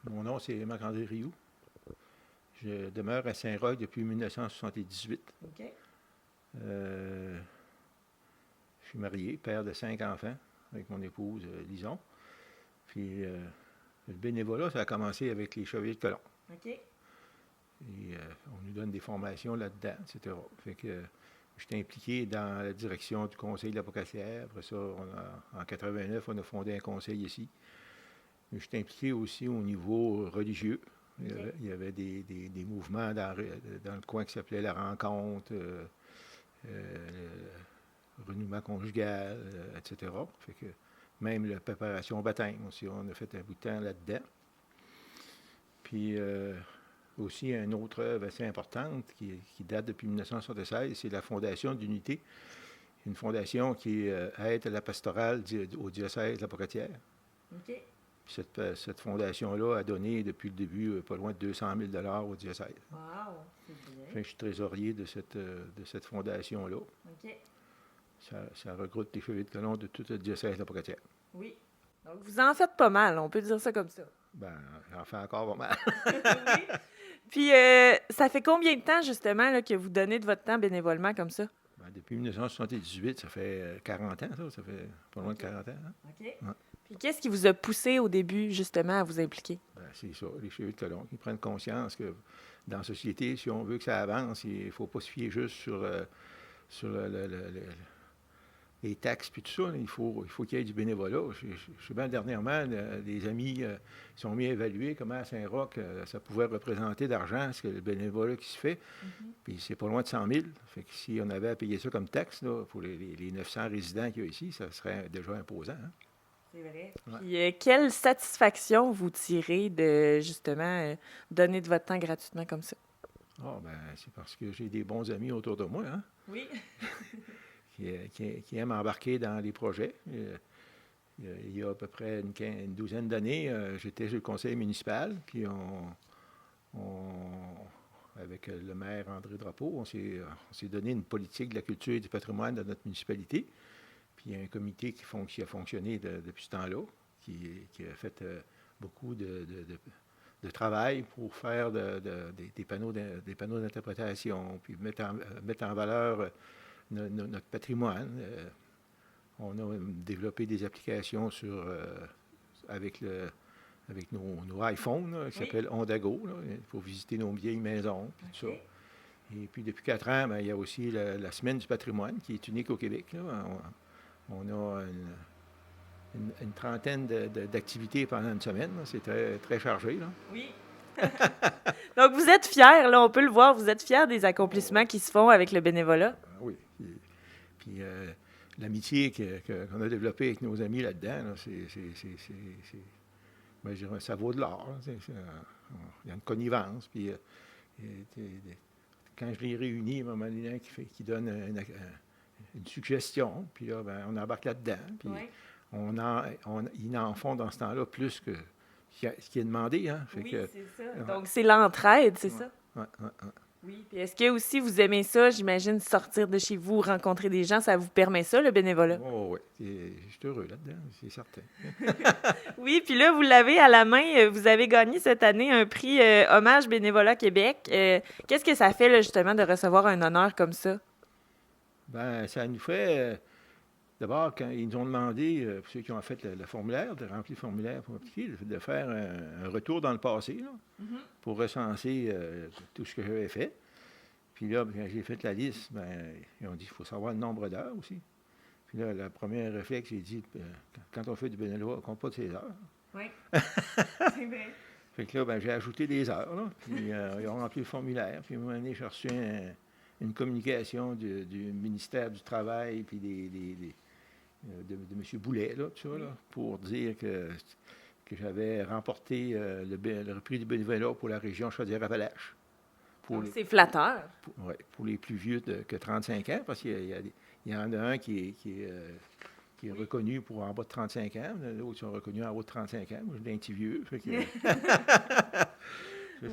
Mon nom, c'est Marc-André Rioux. Je demeure à Saint-Roch depuis 1978. OK. Je suis marié, père de 5 enfants avec mon épouse Lison. Puis le bénévolat, ça a commencé avec les Chevaliers de Colomb. OK. Et on nous donne des formations là-dedans, etc. Fait que j'étais impliqué dans la direction du conseil de la Pocatière. Après ça, en 89, on a fondé un conseil ici. Mais j'étais impliqué aussi au niveau religieux. Il y avait des mouvements dans le coin qui s'appelait La Rencontre, le renouement conjugal, etc. Fait que même la préparation au baptême aussi, on a fait un bout de temps là-dedans. Puis aussi, une autre œuvre assez importante qui date depuis 1976, c'est la Fondation d'unité. Une fondation qui aide à la pastorale au diocèse de la Pocatière. OK. Puis cette fondation-là a donné depuis le début pas loin de 200 000 $ au diocèse. Wow, c'est bien. Enfin, je suis trésorier de cette fondation-là. OK. Ça regroupe les Chevaliers de Colomb de tout le diocèse de la Pocatière. Oui. Donc, vous en faites pas mal, on peut dire ça comme ça. Ben, j'en fais encore pas mal. Oui. Puis, ça fait combien de temps, justement, là, que vous donnez de votre temps bénévolement comme ça? Ben, depuis 1978, ça fait 40 ans, ça. Ça fait pas loin de 40 ans. Hein? OK. Ouais. Puis, qu'est-ce qui vous a poussé au début, justement, à vous impliquer? Ben, c'est ça, les Chevaliers de Colomb qui prennent conscience que dans la société, si on veut que ça avance, il ne faut pas se fier juste sur les taxes puis tout ça. Il faut qu'il y ait du bénévolat. Je sais bien, dernièrement, des amis sont mis à évaluer comment à Saint-Roch ça pouvait représenter d'argent, ce que le bénévolat qui se fait. Puis c'est pas loin de 100 000. Fait que si on avait à payer ça comme taxe là, pour les 900 résidents qu'il y a ici, ça serait déjà imposant. Hein? C'est vrai. Ouais. Puis, quelle satisfaction vous tirez de, justement, donner de votre temps gratuitement comme ça? Ah, ben, c'est parce que j'ai des bons amis autour de moi, hein, Oui. qui aiment embarquer dans les projets. Il y a à peu près une douzaine d'années, j'étais sur le conseil municipal, puis avec le maire André Drapeau, on s'est donné une politique de la culture et du patrimoine dans notre municipalité. Puis il y a un comité qui a fonctionné depuis ce temps-là, qui a fait beaucoup de travail pour faire des panneaux d'interprétation, puis mettre en valeur notre patrimoine. On a développé des applications avec nos iPhones, là, qui s'appellent Ondago, là, pour visiter nos vieilles maisons, puis tout ça. Et puis depuis 4 ans, ben, il y a aussi la Semaine du patrimoine, qui est unique au Québec. Là. On a une trentaine d'activités pendant une semaine. Là. C'est très, très chargé. Là. Oui. Donc, vous êtes fiers, là, on peut le voir, vous êtes fiers des accomplissements qui se font avec le bénévolat? Oui. Puis l'amitié qu'on a développée avec nos amis là-dedans, là, ben, je dirais, ça vaut de l'or. Il y a une connivence. Puis quand je les réunis, à un moment donné, qui donne une suggestion, puis là, ben, on embarque là-dedans. Puis ils en font dans ce temps-là plus que ce qui est demandé. Hein? Oui, que, c'est ça. Donc, c'est l'entraide, c'est ça? Ouais. Oui. Puis est-ce que aussi vous aimez ça, j'imagine, sortir de chez vous, rencontrer des gens, ça vous permet ça, le bénévolat? Oh, oui. Je suis heureux là-dedans, c'est certain. Oui, puis là, vous l'avez à la main. Vous avez gagné cette année un prix Hommage Bénévolat Québec. Qu'est-ce que ça fait, là, justement, de recevoir un honneur comme ça? Bien, ça nous fait... D'abord, quand ils nous ont demandé, pour ceux qui ont fait le formulaire, de remplir le formulaire pour appliquer, de faire un retour dans le passé, là, pour recenser tout ce que j'avais fait. Puis là, quand j'ai fait la liste, ben, ils ont dit qu'il faut savoir le nombre d'heures aussi. Puis là, le premier réflexe, j'ai dit, quand on fait du bénévolat, on ne compte pas de ses heures. Oui, c'est vrai. Fait que là, ben, j'ai ajouté des heures, là, puis ils ont rempli le formulaire. Puis à un moment donné, j'ai reçu une communication du ministère du Travail, puis de M. Boulet, là, tout ça, là, pour dire que j'avais remporté le prix du bénévolat pour la région Chaudière-Appalaches. Donc, c'est flatteur. Pour les plus vieux que 35 ans, parce qu'il y en a un qui est reconnu pour en bas de 35 ans, l'autre sont reconnus en haut de 35 ans. Moi, je suis un petit vieux. Fait que,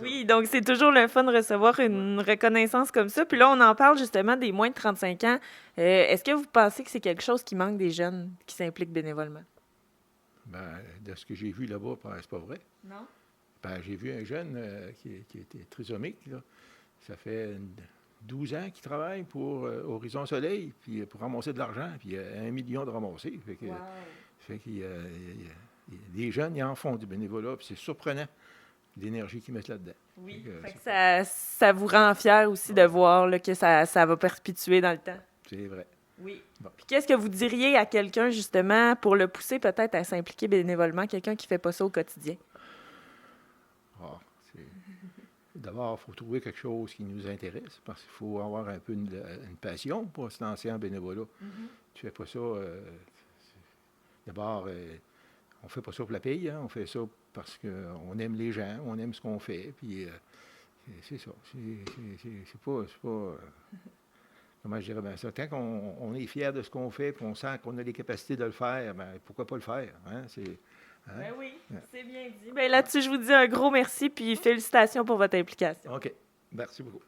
oui, donc c'est toujours le fun de recevoir une reconnaissance comme ça. Puis là, on en parle justement des moins de 35 ans. Est-ce que vous pensez que c'est quelque chose qui manque des jeunes qui s'impliquent bénévolement? Ben, de ce que j'ai vu là-bas, c'est pas vrai. Non? Ben, j'ai vu un jeune qui était trisomique, là. Ça fait 12 ans qu'il travaille pour Horizon Soleil, puis pour ramasser de l'argent, puis il y a 1 million de ramassés. Fait qu'il y a des jeunes, ils en font du bénévolat, puis c'est surprenant l'énergie qu'ils mettent là-dedans. Oui, ça vous rend fier aussi de voir là, que ça va perpétuer dans le temps. C'est vrai. Oui. Bon. Puis qu'est-ce que vous diriez à quelqu'un, justement, pour le pousser peut-être à s'impliquer bénévolement, quelqu'un qui ne fait pas ça au quotidien? D'abord, il faut trouver quelque chose qui nous intéresse, parce qu'il faut avoir un peu une passion pour se lancer en bénévolat. Tu ne fais pas ça... d'abord, on ne fait pas ça pour la paye, hein? On fait ça parce qu'on aime les gens, on aime ce qu'on fait, puis c'est ça. C'est pas comment je dirais bien ça? Quand on est fier de ce qu'on fait, puis on sent qu'on a les capacités de le faire, bien, pourquoi pas le faire? Hein? Ben oui, c'est bien dit. Ben là-dessus, je vous dis un gros merci, puis félicitations pour votre implication. OK. Merci beaucoup.